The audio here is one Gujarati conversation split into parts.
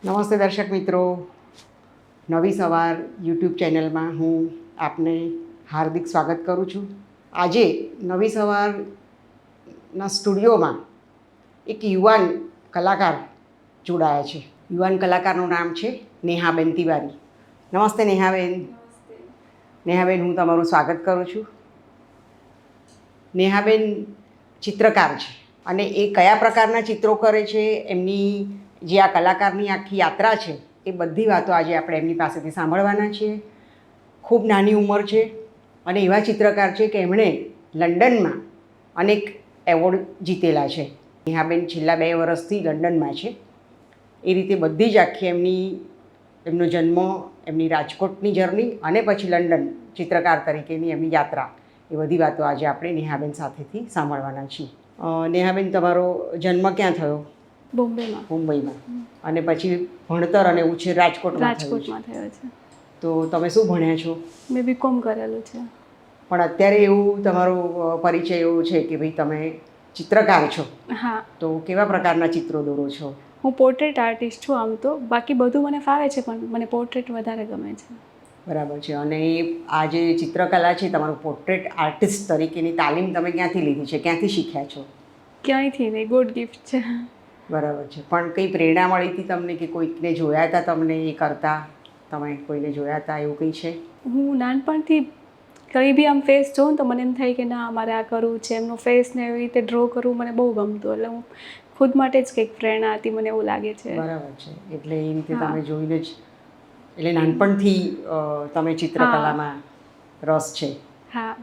નમસ્તે દર્શક મિત્રો, નવી સવાર યુટ્યુબ ચેનલમાં હું આપને હાર્દિક સ્વાગત કરું છું. આજે નવી સવારના સ્ટુડિયોમાં એક યુવાન કલાકાર જોડાયા છે. યુવાન કલાકારનું નામ છે નેહાબેન તિવારી. નમસ્તે નેહાબેન. નેહાબેન, હું તમારું સ્વાગત કરું છું. નેહાબેન ચિત્રકાર છે અને એ કયા પ્રકારના ચિત્રો કરે છે, એમની જે આ કલાકારની આખી યાત્રા છે એ બધી વાતો આજે આપણે એમની પાસેથી સાંભળવાના છીએ. ખૂબ નાની ઉંમર છે અને એવા ચિત્રકાર છે કે એમણે લંડનમાં અનેક એવોર્ડ જીતેલા છે. નેહાબેન છેલ્લા 2 વર્ષથી લંડનમાં છે. એ રીતે બધી જ આખી એમનો જન્મ, એમની રાજકોટની જર્ની અને પછી લંડન ચિત્રકાર તરીકેની એમની યાત્રા, એ બધી વાતો આજે આપણે નેહાબેન સાથેથી સાંભળવાના છીએ. નેહાબેન, તમારો જન્મ ક્યાં થયો? મુંબઈમાં. અને પછી ભણતર અને ઉછેર રાજકોટમાં થયો છે. તો તમે શું ભણ્યા છો? મેં બીકોમ કરેલું છે. પણ અત્યારે એવું તમારો પરિચય એવો છે કે ભાઈ તમે ચિત્રકાર છો. હા. તો કેવા પ્રકારના ચિત્રો દોરો છો? હું પોર્ટ્રેટ આર્ટિસ્ટ છું. આમ તો બાકી બધું મને ફાવે છે, પણ મને પોર્ટ્રેટ વધારે ગમે છે. બરાબર છે. અને આ જે ચિત્રકલા છે, તમારું પોર્ટ્રેટ આર્ટિસ્ટ તરીકેની તાલીમ તમે ક્યાંથી લીધી છે, ક્યાંથી શીખ્યા છો? ક્યાંયથી નહીં, ગોડ ગિફ્ટ છે. બરાબર છે. પણ કંઈ પ્રેરણા મળી હતી તમને કે કોઈકને જોયા હતા તમને એ કરતા? તમે કોઈને જોયા હતા એવું કંઈ છે? હું નાનપણથી કંઈ બી આમ ફેસ જોઉં ને તો મને એમ થાય કે ના, મારે આ કરવું છે. એમનો ફેસ ને એવી રીતે ડ્રો કરવું મને બહુ ગમતું. એટલે હું ખુદ માટે જ કંઈક પ્રેરણા હતી, મને એવું લાગે છે. બરાબર છે. એટલે એ રીતે તમે જોઈને જ, એટલે નાનપણથી તમે ચિત્રકલામાં રસ છે. હા.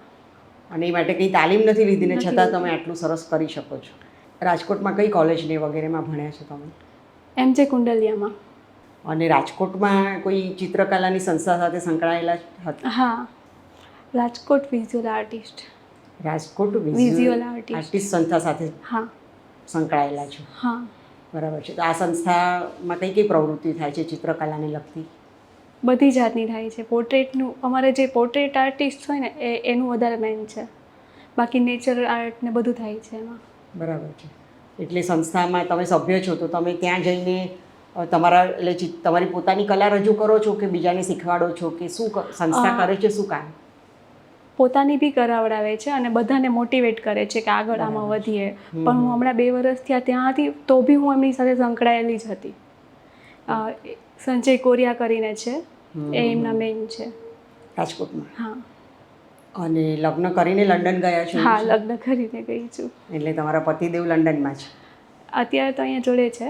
અને એ માટે કંઈ તાલીમ નથી લીધી ને છતાં તમે આટલું સરસ કરી શકો છો. રાજકોટમાં કઈ કોલેજને વગેરેમાં ભણ્યા છો તમે? MJ કુંડલિયામાં. અને રાજકોટમાં કોઈ ચિત્રકલાની સંસ્થા સાથે સંકળાયેલા હતા? હા, Rajkot visual artist. Rajkot visual artist સંસ્થા સાથે હા સંકળાયેલા છો? હા. બરાબર છે. તો આ સંસ્થામાં કઈ કઈ પ્રવૃત્તિ થાય છે ચિત્રકલાને લગતી? બધી જાતની થાય છે. પોર્ટ્રેટનું, અમારે જે પોર્ટ્રેટ આર્ટિસ્ટ હોય ને એનું વધારે મેઇન છે. બાકી નેચરલ આર્ટ ને બધું થાય છે એમાં. બરાબર છે. એટલે સંસ્થામાં તમે સભ્ય છો તો તમે ત્યાં જઈને તમારી પોતાની કલા રજૂ કરો છો કે બીજાને શીખવાડો છો કે શું સંસ્થા કરે છે, શું કામ? પોતાની બી કરાવડાવે છે અને બધાને મોટિવેટ કરે છે કે આગળ આમાં વધીએ. પણ હું હમણાં 2 વર્ષથી ત્યાં હતી તો બી હું એમની સાથે સંકળાયેલી જ હતી. સંજય કોરિયા કરીને છે, એ એમના મેઇન છે રાજકોટમાં. હા. અને લગ્ન કરીને લંડન ગયા છો? હા, લગ્ન કરીને ગઈ છું. એટલે તમારા પતિદેવ લંડનમાં છે? અત્યારે તો અહીંયા જોડે છે,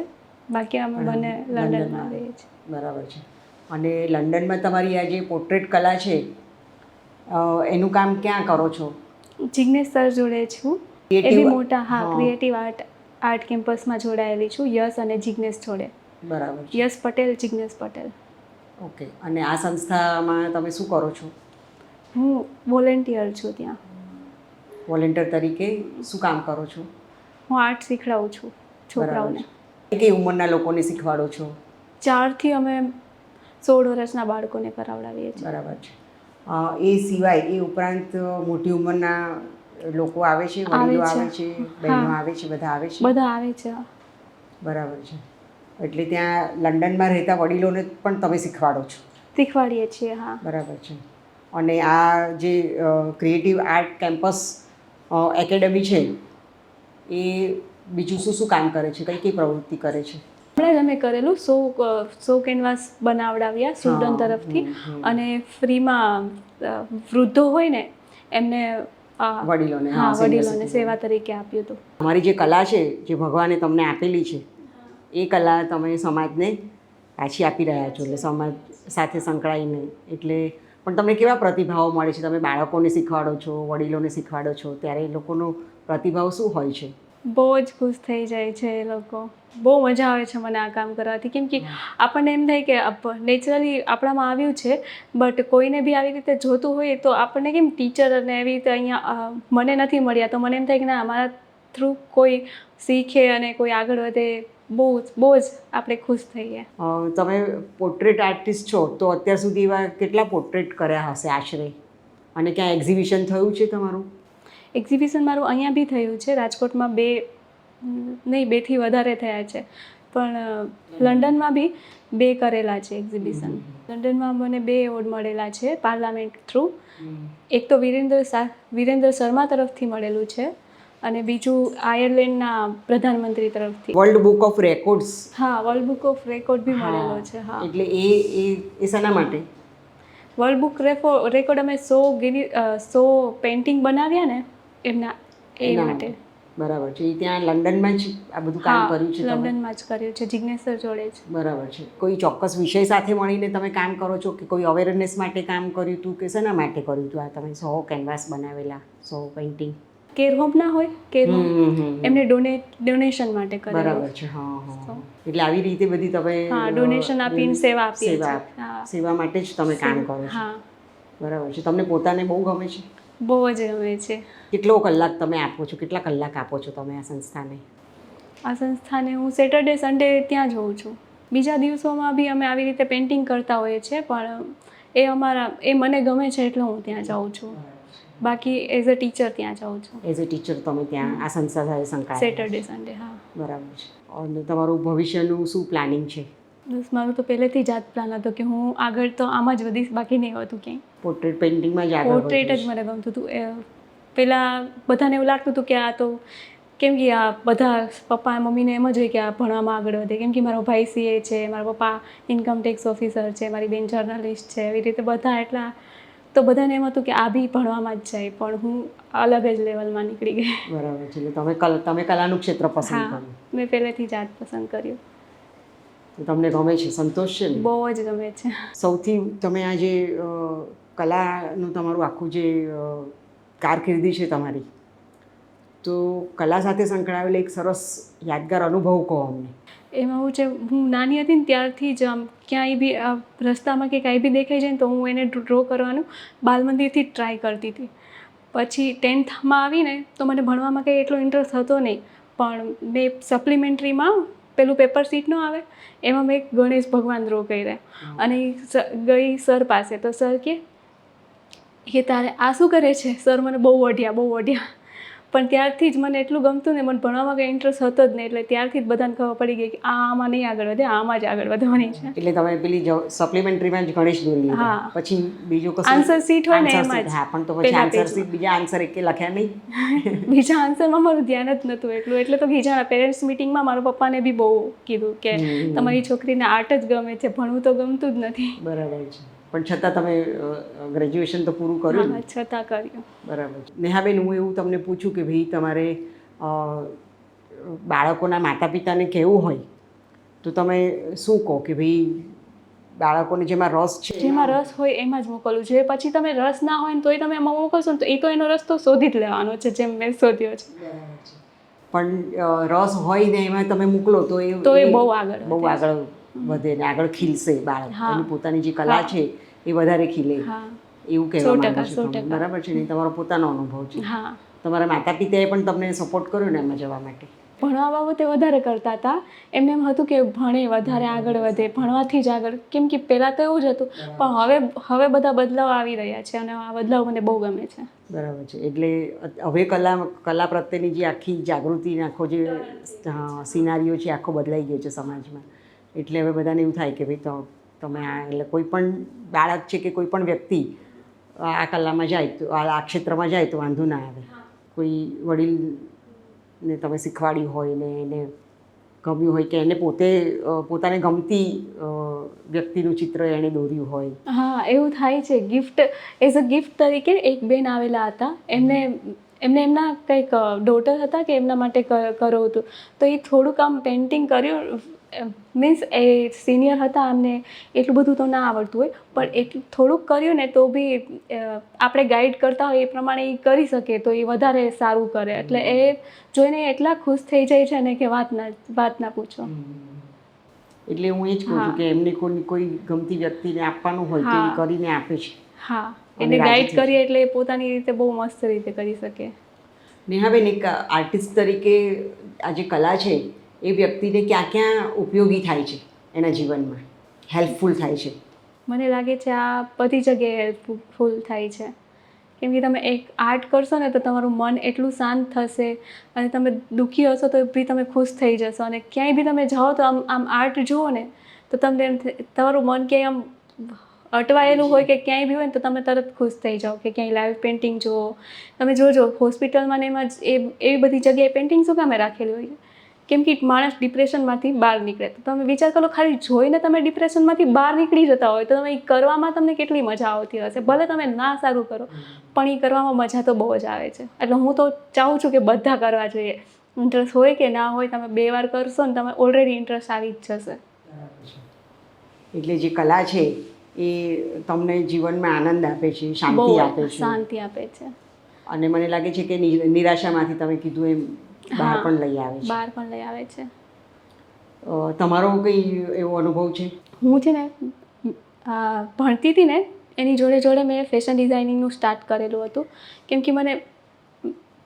બાકી અમે બંને લંડનમાં રહીએ છીએ. બરાબર છે. અને લંડનમાં તમારી આ જે પોર્ટ્રેટ કલા છે એનું કામ ક્યાં કરો છો? જિગ્નેશ સર જોડે છું. એ બી મોટા, હા, ક્રિએટિવ આર્ટ કેમ્પસમાં જોડાયેલી છું, યશ અને જિગ્નેશ જોડે. બરાબર છે. યશ પટેલ, જિગ્નેશ પટેલ. ઓકે. અને આ સંસ્થામાં તમે શું કરો છો? હું વોલેન્ટિયર છું ત્યાં. વોલેન્ટિયર તરીકે શું કામ કરો છો? હું આર્ટ શીખડાવું છું છોકરાઓને. કઈ ઉંમરના લોકોને શીખવાડો છો? 4 થી અમે 16 વર્ષના બાળકોને કરાવડાવીએ છીએ. બરાબર છે. એ સિવાય, એ ઉપરાંત મોટી ઉંમરના લોકો આવે છે, વડીલો આવે છે, બહેનો આવે છે, બધા આવે છે? બધા આવે છે. બરાબર છે. એટલે ત્યાં લંડનમાં રહેતા વડીલોને પણ તમે શીખવાડો છો? શીખવાડીએ છીએ, હા. બરાબર છે. અને આ જે ક્રિએટિવ આર્ટ કેમ્પસ એકેડમી છે એ બીજું શું શું કામ કરે છે, કઈ કઈ પ્રવૃત્તિ કરે છે? હમણાં જ અમે કરેલું 100 કેનવાસ બનાવડાવ્યા સ્ટુડન્ટ તરફથી, અને ફ્રીમાં વૃદ્ધો હોય ને એમને વડીલોને સેવા તરીકે આપ્યું હતું. તમારી જે કલા છે, જે ભગવાને તમને આપેલી છે, એ કલા તમે સમાજને પાછી આપી રહ્યા છો, એટલે સમાજ સાથે સંકળાઈને. એટલે પણ તમને કેવા પ્રતિભાવો મળે છે? તમે બાળકોને શીખવાડો છો, વડીલોને શીખવાડો છો, ત્યારે એ લોકોનો પ્રતિભાવ શું હોય છે? બહુ જ ખુશ થઈ જાય છે એ લોકો. બહુ મજા આવે છે મને આ કામ કરવાથી, કેમ કે આપણને એમ થાય કે નેચરલી આપણામાં આવ્યું છે, બટ કોઈને બી આવી રીતે જોતું હોય તો આપણને કેમ ટીચર અને એવી રીતે અહીંયા મને નથી મળ્યા, તો મને એમ થાય કે ના, અમારા થ્રુ કોઈ શીખે અને કોઈ આગળ વધે. બહુ જ આપણે ખુશ થઈએ. તમે પોર્ટ્રેટ આર્ટિસ્ટ છો તો અત્યાર સુધી એવા કેટલા પોર્ટ્રેટ કર્યા હશે આશરે? અને ક્યાં એક્ઝિબિશન થયું છે તમારું? એક્ઝિબિશન મારું અહીંયા બી થયું છે રાજકોટમાં. 2 થી વધારે થયા છે. પણ લંડનમાં બી 2 કરેલા છે એક્ઝિબિશન. લંડનમાં મને 2 એવોર્ડ મળેલા છે પાર્લામેન્ટ થ્રુ. એક તો વિરેન્દ્ર શર્મા તરફથી મળેલું છે અને બીજું આયર્લેન્ડના પ્રધાનમંત્રી તરફથી. World book of records. હા, વર્લ્ડ બુક ઓફ રેકોર્ડ બી મળેલો છે. હા, એટલે એ શેના માટે? વર્લ્ડ બુક રેકોર્ડ અમે 100 પેઇન્ટિંગ બનાવ્યા ને એમના એ માટે. બરાબર છે. એ ત્યાં લંડનમાં જ આ બધું કામ કર્યું છે તમે? લંડનમાં જ કર્યું છે, જિગ્નેશ સર જોડે જ. બરાબર છે. કોઈ ચોક્કસ વિષય સાથે મળીને તમે કામ કરો છો કે કોઈ અવેરનેસ માટે કામ કર્યું હતું કે શેના માટે કર્યું હતું આ તમે 100 કેનવાસ બનાવેલા, 100 પેઇન્ટિંગ? કેર હોમ ના હોય, કેર હોમ એમને ડોનેશન માટે કરેલું. બરાબર છે. હા. એટલે આવી રીતે બધી તમે ડોનેશન આપીને સેવા આપીએ છીએ. સેવા માટે જ તમે કામ કરો છો. હા, બરાબર છે. તમને પોતાને બહુ ગમે છે? બહુ જ ગમે છે. કેટલો કલાક તમે આપો છો? કેટલા કલાક આપો છો તમે આ સંસ્થાને? આ સંસ્થાને હું સેટરડે સન્ડે ત્યાં જ હોઉં છું. બીજા દિવસોમાં બી અમે આવી રીતે પેઇન્ટિંગ કરતા હોઈએ છીએ, પણ એ મને ગમે છે એટલે હું ત્યાં જાઉં છું. બાકી એઝ અ ટીચર ત્યાં જાઉં છું. એઝ અ ટીચર તમે ત્યાં આ સંસ્થા સાથે સંકળાયેલા? Saturday Sunday. હા. બરાબર છે. અને તમારું ભવિષ્યનું શું પ્લાનિંગ છે? બસ મારું તો પહેલેથી જ આ પ્લાન હતો કે હું આગળ તો આમાં જ વધીશ, બાકી નહીં હોતું ક્યાંય. પોર્ટ્રેટ પેઇન્ટિંગમાં જ આગળ પોર્ટ્રેટ જ મને ગમતું હતું. પહેલાં બધાને એવું લાગતું હતું કે આ તો કેમ કે આ બધા પપ્પા મમ્મીને એમ જ હોય કે આ ભણવામાં આગળ વધે, કેમ કે મારો ભાઈ સીએ છે, મારા પપ્પા ઇન્કમ ટેક્સ ઓફિસર છે, મારી બેન જર્નલિસ્ટ છે, એવી રીતે બધા એટલા તો બધાને એમ હતું કે આ બી ભણવામાં જ જાય, પણ હું અલગ જ લેવલમાં નીકળી ગઈ. બરાબર છે. એટલે તમે કલાનું ક્ષેત્ર પસંદ કર્યું? મેં પહેલેથી જ આ જ પસંદ કર્યું. તમને ગમે છે? સંતોષ છે ને? બહુ જ ગમે છે. સૌથી તમે આ જે કલાનું તમારું આખું જે કારકિર્દી છે તમારી, તો કલા સાથે સંકળાયેલો એક સરસ યાદગાર અનુભવ કહો અમને. એમાં હું છે, હું નાની હતી ને ત્યારથી જ આમ ક્યાંય બી રસ્તામાં કે કાંઈ બી દેખાઈ જાય ને તો હું એને ડ્રો કરવાનું બાલ મંદિરથી જ ટ્રાય કરતી હતી. પછી 10th આવીને તો મને ભણવામાં કંઈ એટલો ઇન્ટરેસ્ટ હતો નહીં, પણ મેં સપ્લિમેન્ટરીમાં પેલું પેપર સીટ ન આવે એમાં મેં ગણેશ ભગવાન ડ્રો કર્યા અને ગઈ સર પાસે, તો સર કે તારે આ શું કરે છે? સર મને બહુ વઢ્યા. પણ ત્યારથી જ મને એટલું ગમતું ને, મને ભણવામાં કંઈ ઇન્ટરેસ્ટ હતો જ નહીં, એટલે ત્યારથી જ બધાને ખબર પડી ગઈ કે આમાં નહીં આગળ વધે, આમાં જ આગળ વધવાની છે. એટલે તમે પેલી સપ્લિમેન્ટરીમાં જ ગણેશ દોરી લીધા? હા. પછી બીજું કશું આન્સર સીટ હોય ને એમાં જ. હા, પણ તો પછી આન્સર સીટ બીજા આન્સર એકે લખ્યા નહીં? બીજા આન્સરમાં મારું ધ્યાન જ નહોતું એટલું, એટલે તો બીજા પેરેન્ટ્સ મિટિંગમાં મારા પપ્પાને બી બહુ કીધું કે તમારી છોકરીને આર્ટ જ ગમે છે, ભણવું તો ગમતું જ નથી. બરાબર છે. પણ છતાં તમે ગ્રેજ્યુએશન તો પૂરું કર્યું? હા, છતાં કર્યું. બરાબર છે. નેહાબેન, હું એવું તમને પૂછું કે ભાઈ તમારે બાળકોના માતા પિતાને કહેવું હોય તો તમે શું કહો કે ભાઈ બાળકોને જેમાં રસ છે, જેમાં રસ હોય એમાં જ મોકલવું જોઈએ. પછી તમે રસ ના હોય ને તોય તમે એમાં મોકલશો ને તો એ તો એનો રસ્તો શોધી જ લેવાનો છે, જેમ મેં શોધ્યો છે. પણ રસ હોય ને એમાં તમે મોકલો તો એ બહુ આગળ વધે ને આગળ ખીલશે બાળક. એની પોતાની જે કલા છે એ વધારે ખીલે, એવું કહેવા માંગુ છું તમે. બરાબર છે ને? તમારો પોતાનો અનુભવ છે. તમારા માતા પિતાએ પણ તમને સપોર્ટ કર્યો ને એમાં જવા માટે? ભણવા બાબતે વધારે કરતા હતા. એમને એમ હતું કે ભણે વધારે આગળ વધે, ભણવાથી જ આગળ, કેમ કે પહેલાં તો એવું જ હતું, પણ હવે બધા બદલાવ આવી રહ્યા છે અને આ બદલાવ મને બહુ ગમે છે. બરાબર છે. એટલે હવે કલા પ્રત્યેની જે આખી જાગૃતિ, આખો જે સિનારીઓ છે આખો બદલાઈ ગયો છે સમાજમાં. એટલે હવે બધાને એવું થાય કે ભાઈ તમે એટલે કોઈ પણ બાળક છે કે કોઈ પણ વ્યક્તિ આ કલામાં જાય તો આ ક્ષેત્રમાં જાય તો વાંધો ના આવે. કોઈ વડીલને તમે શીખવાડ્યું હોય ને એને ગમ્યું હોય કે એને પોતાને ગમતી વ્યક્તિનું ચિત્ર એણે દોર્યું હોય. હા, એવું થાય છે. એઝ અ ગિફ્ટ તરીકે એક બેન આવેલા હતા, એમને એમના કંઈક ડોટર હતા કે એમના માટે કરવું હતું, તો એ થોડુંક આમ પેઇન્ટિંગ કર્યું. મીન્સ એ સિનિયર હતા, અમને એટલું બધું તો ના આવડતું હોય, પણ એટલું થોડુંક કર્યું ને તો બી આપણે ગાઈડ કરતા હોય એ પ્રમાણે એ કરી શકે તો એ વધારે સારું કરે. એટલે એ જોઈને એટલા ખુશ થઈ જાય છે ને કે વાત ના પૂછો. એટલે હું એ જ કહું છું કે એમને કોઈ ગમતી વ્યક્તિને આપવાનું હોય તો એ કરીને આપે છે. હા, એને ગાઈડ કરીએ એટલે એ પોતાની રીતે બહુ મસ્ત રીતે કરી શકે. નેહાબેન, એક આર્ટિસ્ટ તરીકે આ જે કલા છે એ વ્યક્તિને ક્યાં ક્યાં ઉપયોગી થાય છે એના જીવનમાં, હેલ્પફુલ થાય છે? મને લાગે છે આ બધી જગ્યાએ હેલ્પફુલ થાય છે, કેમ કે તમે એક આર્ટ કરશો ને તો તમારું મન એટલું શાંત થશે અને તમે દુઃખી હશો તો બી તમે ખુશ થઈ જશો અને ક્યાંય બી તમે જાઓ તો આમ આર્ટ જુઓ ને તો તમને તમારું મન ક્યાંય આમ અટવાયેલું હોય કે ક્યાંય બી હોય ને તો તમે તરત ખુશ થઈ જાઓ કે ક્યાંય લાઈવ પેઇન્ટિંગ જુઓ. તમે જોજો હોસ્પિટલમાં ને એમાં જ એવી બધી જગ્યાએ પેઇન્ટિંગ શું કામે રાખેલી હોય કેમ કે માણસ ડિપ્રેશનમાંથી બહાર નીકળે તો તમે વિચાર કરો ખાલી જોઈને તમે ડિપ્રેશનમાંથી બહાર નીકળી જતા હોય તો તમે એ કરવામાં તમને કેટલી મજા આવતી હશે. ભલે તમે ના સારું કરો પણ એ કરવામાં મજા તો બહુ જ આવે છે. એટલે હું તો ચાહું છું કે બધા કરવા જોઈએ. ઇન્ટરેસ્ટ હોય કે ના હોય તમે 2 વાર કરશો ને તમે ઓલરેડી ઇન્ટરેસ્ટ આવી જ જશે. એટલે જે કલા છે એ તમને જીવનમાં આનંદ આપે છે, શાંતિ આપે છે. શાંતિ આપે છે અને મને લાગે છે કે નિરાશામાંથી તમે કીધું એમ બહાર પણ લઈ આવે છે. બહાર પણ લઈ આવે છે. તમારો કંઈ એવો અનુભવ છે? હું છે ને ભણતી હતી ને એની જોડે જોડે મેં ફેશન ડિઝાઇનિંગનું સ્ટાર્ટ કરેલું હતું કેમ કે મને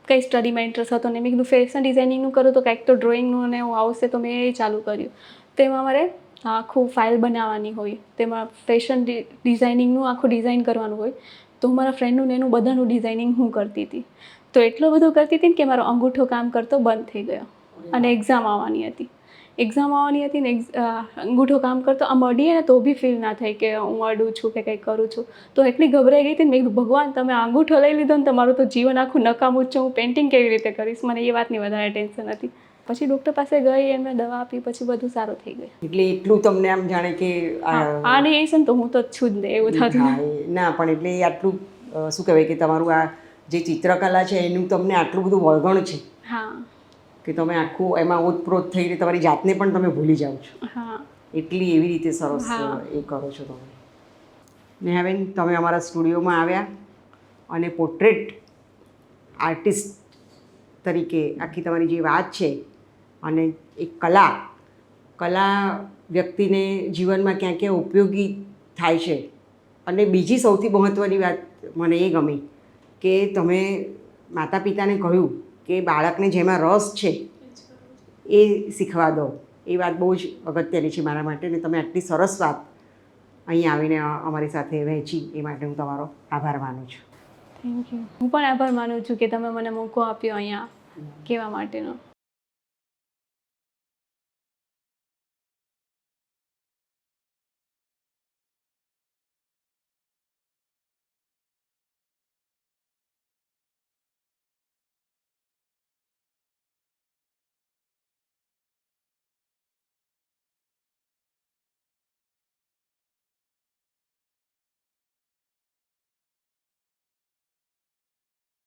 કંઈ સ્ટડીમાં ઇન્ટરેસ્ટ હતો ને મેં કીધું ફેશન ડિઝાઇનિંગનું કરું તો કંઈક તો ડ્રોઈંગનું ને એવું આવશે તો મેં એ ચાલુ કર્યું. તેમાં મારે આખું ફાઇલ બનાવવાની હોય, તેમાં ફેશન ડિઝાઇનિંગનું આખું ડિઝાઇન કરવાનું હોય. તો હું મારા ફ્રેન્ડનું ને એનું બધાનું ડિઝાઇનિંગ હું કરતી હતી. તો એટલું બધું કરતી હતી ને કે મારો અંગૂઠો કામ કરતો બંધ થઈ ગયો અને એક્ઝામ આવવાની હતી ને અંગૂઠો કામ કરતો આમ અડીએ ને તો બી ફીલ ના થાય કે હું અડું છું કે કંઈક કરું છું. તો એટલી ગભરાઈ ગઈ હતી ને મેં કીધું ભગવાન તમે અંગૂઠો લઈ લીધો ને તમારું તો જીવન આખું નકામું જ છે. હું પેઇન્ટિંગ કેવી રીતે કરીશ? મને એ વાતની વધારે ટેન્શન હતી. પછી ડૉક્ટર પાસે ગઈ એમને દવા આપી પછી બધું સારું થઈ ગયું. એટલે એટલું તમને આમ જાણે કે આ નહીં છે ને તો હું તો છું જ ને એવું થતું. ના પણ એટલે આટલું શું કહેવાય કે તમારું આ જે ચિત્રકલા છે એનું તમને આટલું બધું વળગણ છે હા કે તમે આખું એમાં ઓતપ્રોત થઈને તમારી જાતને પણ તમે ભૂલી જાઓ છો. હા એટલી એવી રીતે સરસ એ કરો છો તમે. નેહાબેન, તમે અમારા સ્ટુડિયોમાં આવ્યા અને પોર્ટ્રેટ આર્ટિસ્ટ તરીકે આખી તમારી જે વાત છે અને એક કલા વ્યક્તિને જીવનમાં ક્યાં ક્યાં ઉપયોગી થાય છે. અને બીજી સૌથી મહત્ત્વની વાત મને એ ગમી કે તમે માતા પિતાને કહ્યું કે બાળકને જેમાં રસ છે એ શીખવા દો. એ વાત બહુ જ અગત્યની છે મારા માટે ને તમે આટલી સરસ વાત અહીં આવીને અમારી સાથે વહેંચી એ માટે હું તમારો આભાર માનું છું. Thank you. હું પણ આભાર માનું છું કે તમે મને મોકો આપ્યો અહીંયા કહેવા માટેનો.